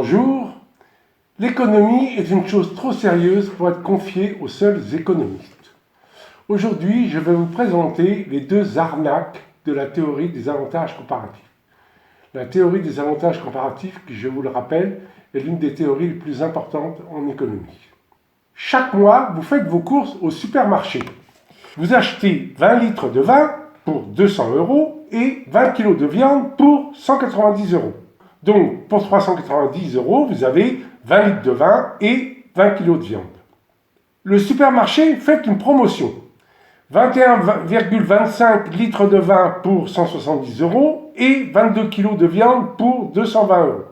Bonjour. L'économie est une chose trop sérieuse pour être confiée aux seuls économistes. Aujourd'hui, je vais vous présenter les deux arnaques de la théorie des avantages comparatifs. La théorie des avantages comparatifs, qui, je vous le rappelle, est l'une des théories les plus importantes en économie. Chaque mois, vous faites vos courses au supermarché. Vous achetez 20 litres de vin pour 200 € et 20 kg de viande pour 190 €. Donc, pour 390 €, vous avez 20 litres de vin et 20 kg de viande. Le supermarché fait une promotion. 21,25 litres de vin pour 170 € et 22 kg de viande pour 220 €.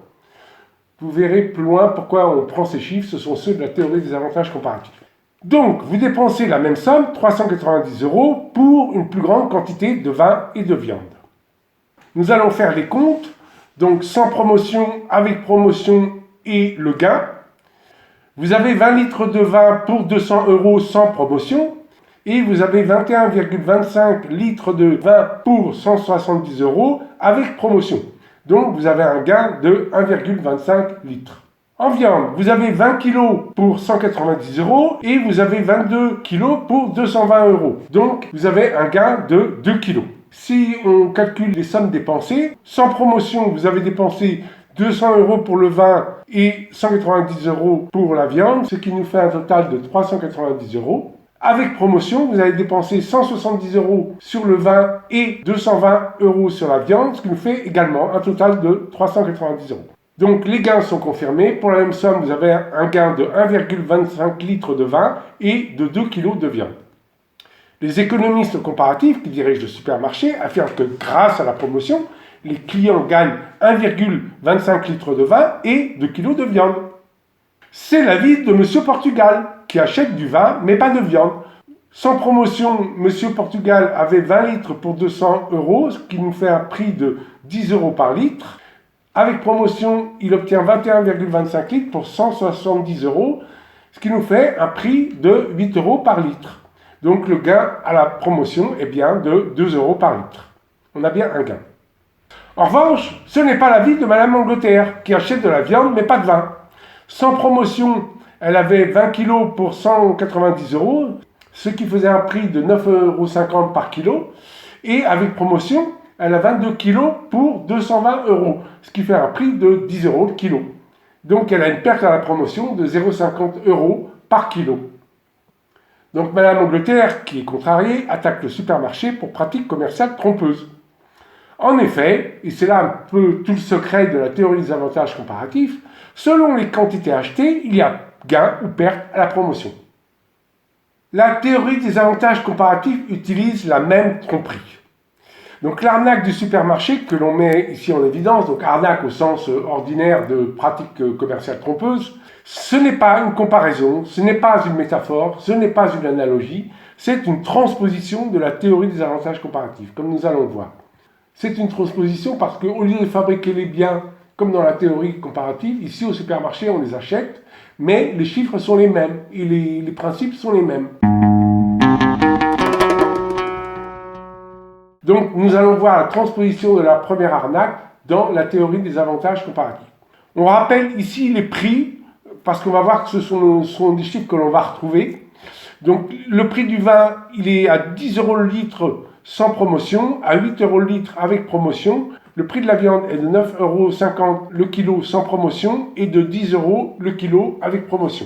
Vous verrez plus loin pourquoi on prend ces chiffres, ce sont ceux de la théorie des avantages comparatifs. Donc, vous dépensez la même somme, 390 €, pour une plus grande quantité de vin et de viande. Nous allons faire les comptes, donc sans promotion, avec promotion et le gain. Vous avez 20 litres de vin pour 200 € sans promotion, et vous avez 21,25 litres de vin pour 170 € avec promotion. Donc, vous avez un gain de 1,25 litres. En viande, vous avez 20 kg pour 190 € et vous avez 22 kg pour 220 €. Donc, vous avez un gain de 2 kg. Si on calcule les sommes dépensées, sans promotion, vous avez dépensé 200 € pour le vin et 190 € pour la viande, ce qui nous fait un total de 390 €. Avec promotion, vous avez dépensé 170 € sur le vin et 220 € sur la viande, ce qui nous fait également un total de 390 €. Donc les gains sont confirmés. Pour la même somme, vous avez un gain de 1,25 litres de vin et de 2 kg de viande. Les économistes comparatifs qui dirigent le supermarché affirment que grâce à la promotion, les clients gagnent 1,25 litres de vin et 2 kg de viande. C'est l'avis de Monsieur Portugal, qui achète du vin mais pas de viande. Sans promotion, Monsieur Portugal avait 20 litres pour 200 €, ce qui nous fait un prix de 10 € par litre. Avec promotion, il obtient 21,25 litres pour 170 €, ce qui nous fait un prix de 8 € par litre. Donc le gain à la promotion est bien de 2 € par litre. On a bien un gain. En revanche, ce n'est pas l'avis de Madame Angleterre, qui achète de la viande mais pas de vin. Sans promotion, elle avait 20 kg pour 190 €, ce qui faisait un prix de 9,50 € par kilo. Et avec promotion, elle a 22 kg pour 220 €, ce qui fait un prix de 10 € le kilo. Donc elle a une perte à la promotion de 0,50 € par kilo. Donc Madame Angleterre, qui est contrariée, attaque le supermarché pour pratique commerciale trompeuse. En effet, et c'est là un peu tout le secret de la théorie des avantages comparatifs, selon les quantités achetées, il y a gain ou perte à la promotion. La théorie des avantages comparatifs utilise la même tromperie. Donc l'arnaque du supermarché que l'on met ici en évidence, donc arnaque au sens ordinaire de pratique commerciale trompeuse, ce n'est pas une comparaison, ce n'est pas une métaphore, ce n'est pas une analogie, c'est une transposition de la théorie des avantages comparatifs, comme nous allons le voir. C'est une transposition parce qu'au lieu de fabriquer les biens comme dans la théorie comparative, ici au supermarché on les achète, mais les chiffres sont les mêmes et les principes sont les mêmes. Donc nous allons voir la transposition de la première arnaque dans la théorie des avantages comparatifs. On rappelle ici les prix, parce qu'on va voir que ce sont des chiffres que l'on va retrouver. Donc le prix du vin, il est à 10 € le litre sans promotion, à 8 € le litre avec promotion. Le prix de la viande est de 9,50 € le kilo sans promotion et de 10 € le kilo avec promotion.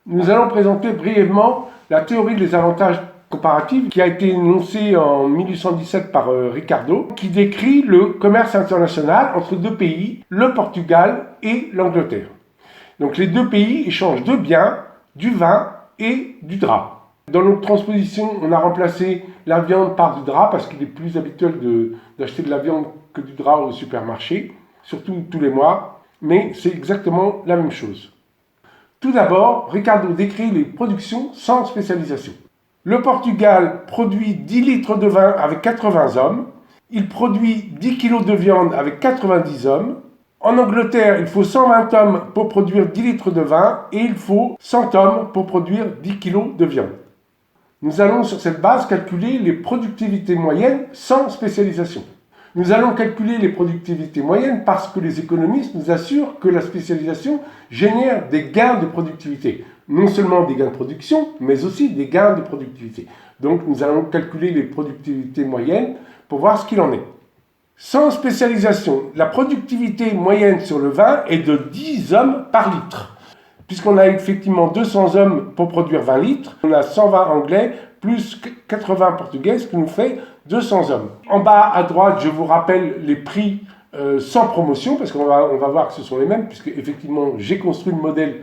Nous allons présenter brièvement la théorie des avantages comparatifs qui a été énoncée en 1817 par Ricardo, qui décrit le commerce international entre deux pays, le Portugal et l'Angleterre. Donc les deux pays échangent deux biens, du vin et du drap. Dans notre transposition, on a remplacé la viande par du drap parce qu'il est plus habituel d'acheter de la viande que du drap au supermarché, surtout tous les mois, mais c'est exactement la même chose. Tout d'abord, Ricardo décrit les productions sans spécialisation. Le Portugal produit 10 litres de vin avec 80 hommes, il produit 10 kg de viande avec 90 hommes. En Angleterre, il faut 120 hommes pour produire 10 litres de vin et il faut 100 hommes pour produire 10 kg de viande. Nous allons sur cette base calculer les productivités moyennes sans spécialisation. Nous allons calculer les productivités moyennes parce que les économistes nous assurent que la spécialisation génère des gains de productivité. Non seulement des gains de production, mais aussi des gains de productivité. Donc nous allons calculer les productivités moyennes pour voir ce qu'il en est. Sans spécialisation, la productivité moyenne sur le vin est de 10 hommes par litre. Puisqu'on a effectivement 200 hommes pour produire 20 litres, on a 120 Anglais plus 80 Portugais, ce qui nous fait 200 hommes. En bas à droite, je vous rappelle les prix sans promotion, parce qu'on va voir que ce sont les mêmes, puisque effectivement j'ai construit le modèle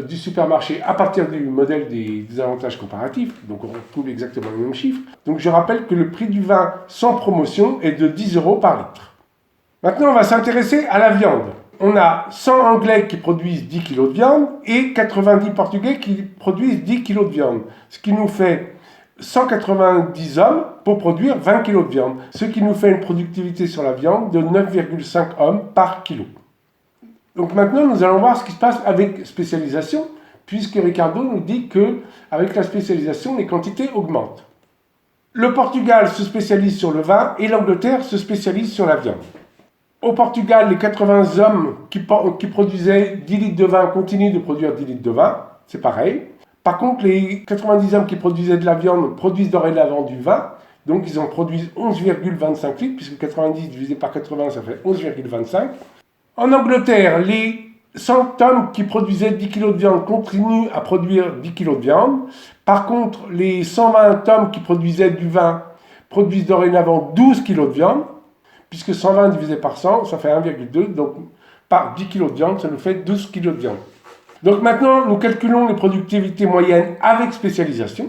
du supermarché à partir du modèle des avantages comparatifs, donc on retrouve exactement les mêmes chiffres. Donc je rappelle que le prix du vin sans promotion est de 10 € par litre. Maintenant on va s'intéresser à la viande. On a 100 Anglais qui produisent 10 kg de viande et 90 Portugais qui produisent 10 kg de viande, ce qui nous fait 190 hommes pour produire 20 kg de viande, ce qui nous fait une productivité sur la viande de 9,5 hommes par kilo. Donc maintenant, nous allons voir ce qui se passe avec spécialisation, puisque Ricardo nous dit qu'avec la spécialisation, les quantités augmentent. Le Portugal se spécialise sur le vin et l'Angleterre se spécialise sur la viande. Au Portugal, les 80 hommes qui produisaient 10 litres de vin continuent de produire 10 litres de vin, c'est pareil. Par contre, les 90 hommes qui produisaient de la viande produisent dorénavant du vin, donc ils en produisent 11,25 litres, puisque 90 divisé par 80, ça fait 11,25. En Angleterre, les 100 hommes qui produisaient 10 kg de viande continuent à produire 10 kg de viande. Par contre, les 120 hommes qui produisaient du vin produisent dorénavant 12 kg de viande, puisque 120 divisé par 100, ça fait 1,2, donc par 10 kg de viande, ça nous fait 12 kg de viande. Donc maintenant, nous calculons les productivités moyennes avec spécialisation.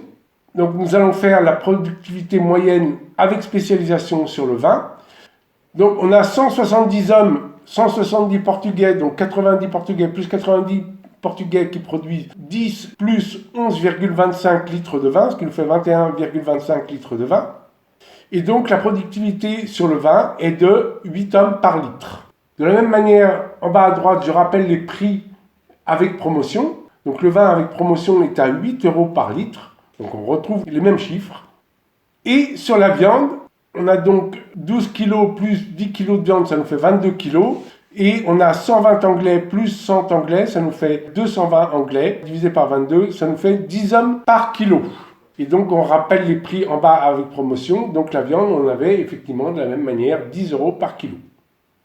Donc nous allons faire la productivité moyenne avec spécialisation sur le vin. Donc on a 170 hommes, 170 Portugais, donc 90 Portugais plus 90 Portugais qui produisent 10 plus 11,25 litres de vin, ce qui nous fait 21,25 litres de vin. Et donc la productivité sur le vin est de 8 hommes par litre. De la même manière, en bas à droite, je rappelle les prix avec promotion. Donc le vin avec promotion est à 8 € par litre. Donc on retrouve les mêmes chiffres. Et sur la viande, on a donc 12 kg plus 10 kg de viande, ça nous fait 22 kg. Et on a 120 Anglais plus 100 Anglais, ça nous fait 220 Anglais. Divisé par 22, ça nous fait 10 hommes par kilo. Et donc on rappelle les prix en bas avec promotion. Donc la viande, on avait effectivement de la même manière 10 € par kilo.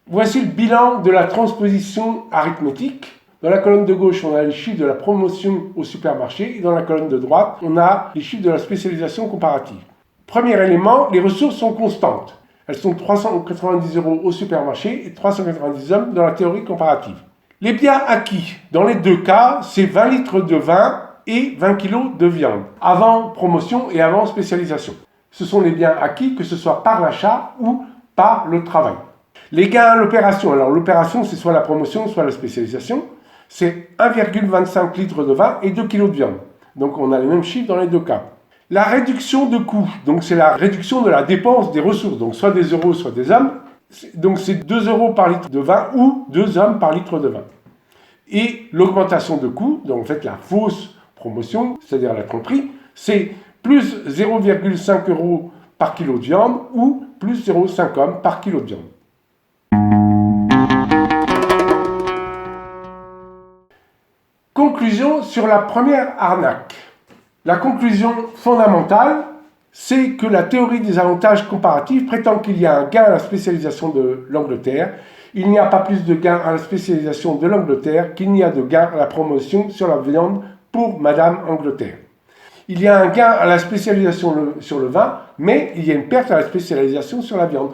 Voici le bilan de la transposition arithmétique. Dans la colonne de gauche, on a les chiffres de la promotion au supermarché et dans la colonne de droite, on a les chiffres de la spécialisation comparative. Premier élément, les ressources sont constantes. Elles sont 390 € au supermarché et 390 hommes dans la théorie comparative. Les biens acquis, dans les deux cas, c'est 20 litres de vin et 20 kg de viande, avant promotion et avant spécialisation. Ce sont les biens acquis, que ce soit par l'achat ou par le travail. Les gains à l'opération, alors l'opération c'est soit la promotion, soit la spécialisation, c'est 1,25 litres de vin et 2 kg de viande. Donc on a les mêmes chiffres dans les deux cas. La réduction de coûts, donc c'est la réduction de la dépense des ressources, donc soit des euros, soit des hommes. Donc c'est 2 € par litre de vin ou 2 hommes par litre de vin. Et l'augmentation de coûts, donc en fait la fausse promotion, c'est-à-dire la tromperie, c'est plus 0,5 € par kilo de viande ou plus 0,5 hommes par kilo de viande. Conclusion sur la première arnaque. La conclusion fondamentale, c'est que la théorie des avantages comparatifs prétend qu'il y a un gain à la spécialisation de l'Angleterre. Il n'y a pas plus de gain à la spécialisation de l'Angleterre qu'il n'y a de gain à la promotion sur la viande pour Madame Angleterre. Il y a un gain à la spécialisation sur le vin, mais il y a une perte à la spécialisation sur la viande.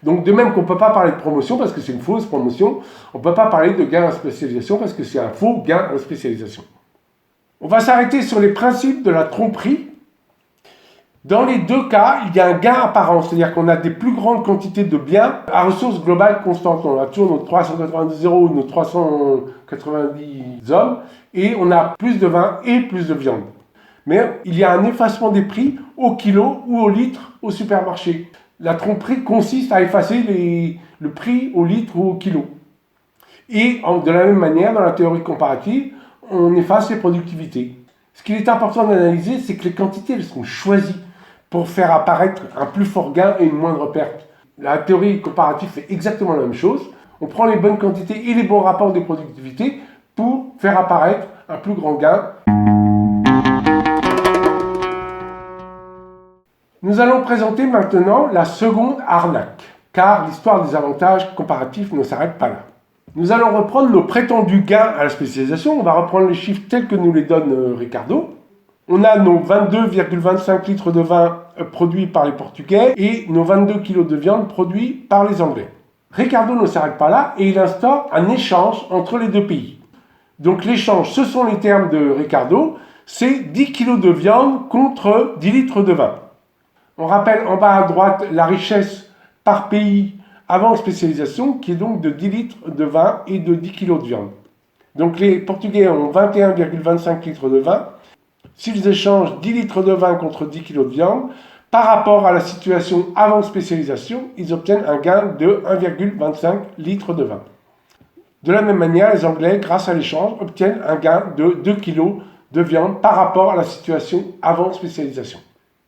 Donc de même qu'on ne peut pas parler de promotion parce que c'est une fausse promotion, on ne peut pas parler de gain à la spécialisation parce que c'est un faux gain à la spécialisation. On va s'arrêter sur les principes de la tromperie. Dans les deux cas, il y a un gain apparent, c'est-à-dire qu'on a des plus grandes quantités de biens à ressources globales constantes. On a toujours nos 390 € ou nos 390 hommes et on a plus de vin et plus de viande. Mais il y a un effacement des prix au kilo ou au litre au supermarché. La tromperie consiste à effacer le prix au litre ou au kilo. Et de la même manière, dans la théorie comparative, on efface les productivités. Ce qu'il est important d'analyser, c'est que les quantités elles sont choisies pour faire apparaître un plus fort gain et une moindre perte. La théorie comparative fait exactement la même chose. On prend les bonnes quantités et les bons rapports de productivité pour faire apparaître un plus grand gain. Nous allons présenter maintenant la seconde arnaque, car l'histoire des avantages comparatifs ne s'arrête pas là. Nous allons reprendre nos prétendus gains à la spécialisation. On va reprendre les chiffres tels que nous les donne Ricardo. On a nos 22,25 litres de vin produits par les Portugais et nos 22 kg de viande produits par les Anglais. Ricardo ne s'arrête pas là et il instaure un échange entre les deux pays. Donc l'échange, ce sont les termes de Ricardo, c'est 10 kg de viande contre 10 litres de vin. On rappelle en bas à droite la richesse par pays avant spécialisation qui est donc de 10 litres de vin et de 10 kg de viande. Donc les Portugais ont 21,25 litres de vin. S'ils échangent 10 litres de vin contre 10 kg de viande, par rapport à la situation avant spécialisation, ils obtiennent un gain de 1,25 litres de vin. De la même manière, les Anglais, grâce à l'échange, obtiennent un gain de 2 kg de viande par rapport à la situation avant spécialisation.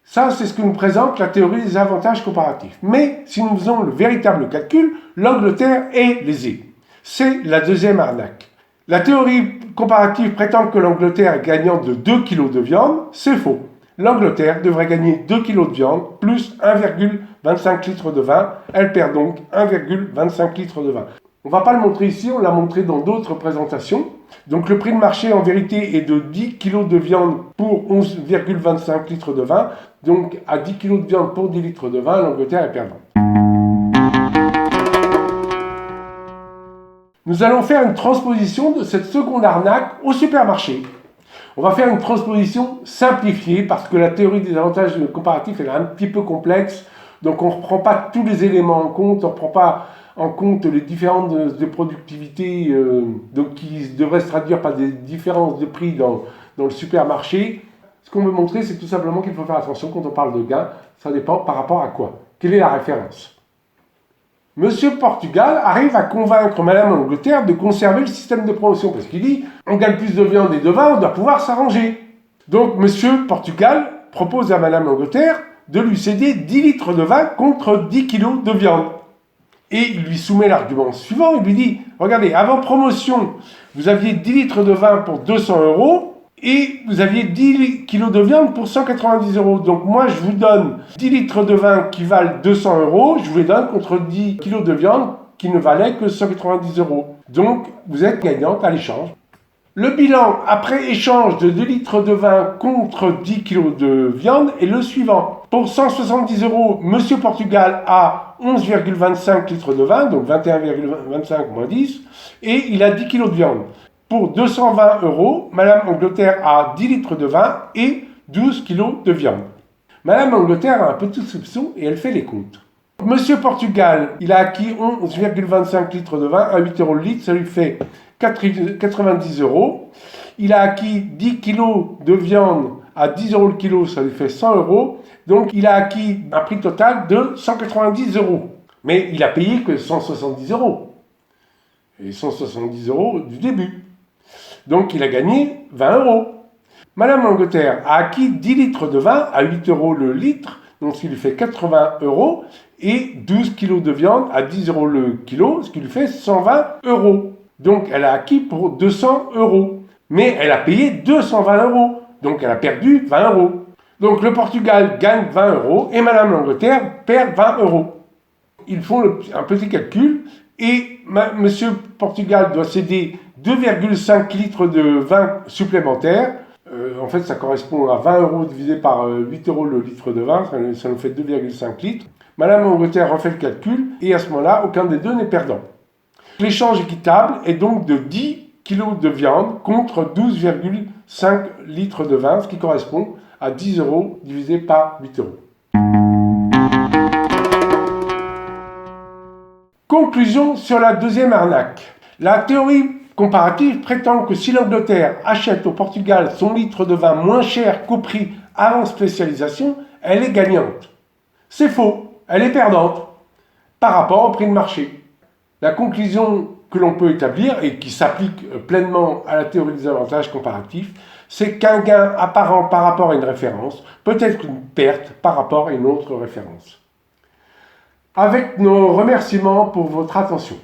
Ça, c'est ce que nous présente la théorie des avantages comparatifs. Mais si nous faisons le véritable calcul, l'Angleterre est lésée. C'est la deuxième arnaque. La théorie comparative prétend que l'Angleterre est gagnante de 2 kg de viande. C'est faux. L'Angleterre devrait gagner 2 kg de viande plus 1,25 litres de vin. Elle perd donc 1,25 litres de vin. On ne va pas le montrer ici, on l'a montré dans d'autres présentations. Donc le prix de marché en vérité est de 10 kg de viande pour 11,25 litres de vin. Donc à 10 kg de viande pour 10 litres de vin, l'Angleterre est perdante. Nous allons faire une transposition de cette seconde arnaque au supermarché. On va faire une transposition simplifiée parce que la théorie des avantages comparatifs est un petit peu complexe. Donc on ne reprend pas tous les éléments en compte, on ne reprend pas en compte les différences de productivité donc qui devraient se traduire par des différences de prix dans le supermarché. Ce qu'on veut montrer, c'est tout simplement qu'il faut faire attention quand on parle de gain. Ça dépend par rapport à quoi. Quelle est la référence ? Monsieur Portugal arrive à convaincre Madame Angleterre de conserver le système de promotion parce qu'il dit on gagne plus de viande et de vin, on doit pouvoir s'arranger. Donc Monsieur Portugal propose à Madame Angleterre de lui céder 10 litres de vin contre 10 kg de viande. Et il lui soumet l'argument suivant, il lui dit regardez, avant promotion, vous aviez 10 litres de vin pour 200 € et vous aviez 10 kg de viande pour 190 €. Donc moi, je vous donne 10 litres de vin qui valent 200 €, je vous les donne contre 10 kg de viande qui ne valaient que 190 €. Donc vous êtes gagnante à l'échange. Le bilan après échange de 2 litres de vin contre 10 kg de viande est le suivant. Pour 170 €, Monsieur Portugal a 11,25 litres de vin, donc 21,25 moins 10, et il a 10 kg de viande. Pour 220 €, Madame Angleterre a 10 litres de vin et 12 kg de viande. Madame Angleterre a un petit soupçon et elle fait les comptes. Monsieur Portugal, il a acquis 11,25 litres de vin à 8 € le litre, ça lui fait 90 €. Il a acquis 10 kg de viande à 10 € le kilo, ça lui fait 100 €. Donc il a acquis un prix total de 190 €. Mais il a payé que 170 €. Et 170 € du début. Donc il a gagné 20 €. Madame Angleterre a acquis 10 litres de vin à 8 € le litre, donc ce qui lui fait 80 €, et 12 kg de viande à 10 € le kilo, ce qui lui fait 120 €. Donc elle a acquis pour 200 €. Mais elle a payé 220 €. Donc elle a perdu 20 €. Donc le Portugal gagne 20 € et Madame l'Angleterre perd 20 €. Ils font un petit calcul et Monsieur Portugal doit céder 2,5 litres de vin supplémentaire. En fait, ça correspond à 20 € divisé par 8 € le litre de vin. Ça nous fait 2,5 litres. Madame Angleterre refait le calcul et à ce moment-là, aucun des deux n'est perdant. L'échange équitable est donc de 10 kg de viande contre 12,5 litres de vin, ce qui correspond à 10 € divisé par 8 €. Conclusion sur la deuxième arnaque. La théorie comparative prétend que si l'Angleterre achète au Portugal son litre de vin moins cher qu'au prix avant spécialisation, elle est gagnante. C'est faux, elle est perdante par rapport au prix de marché. La conclusion que l'on peut établir et qui s'applique pleinement à la théorie des avantages comparatifs, c'est qu'un gain apparent par rapport à une référence peut être une perte par rapport à une autre référence. avec nos remerciements pour votre attention.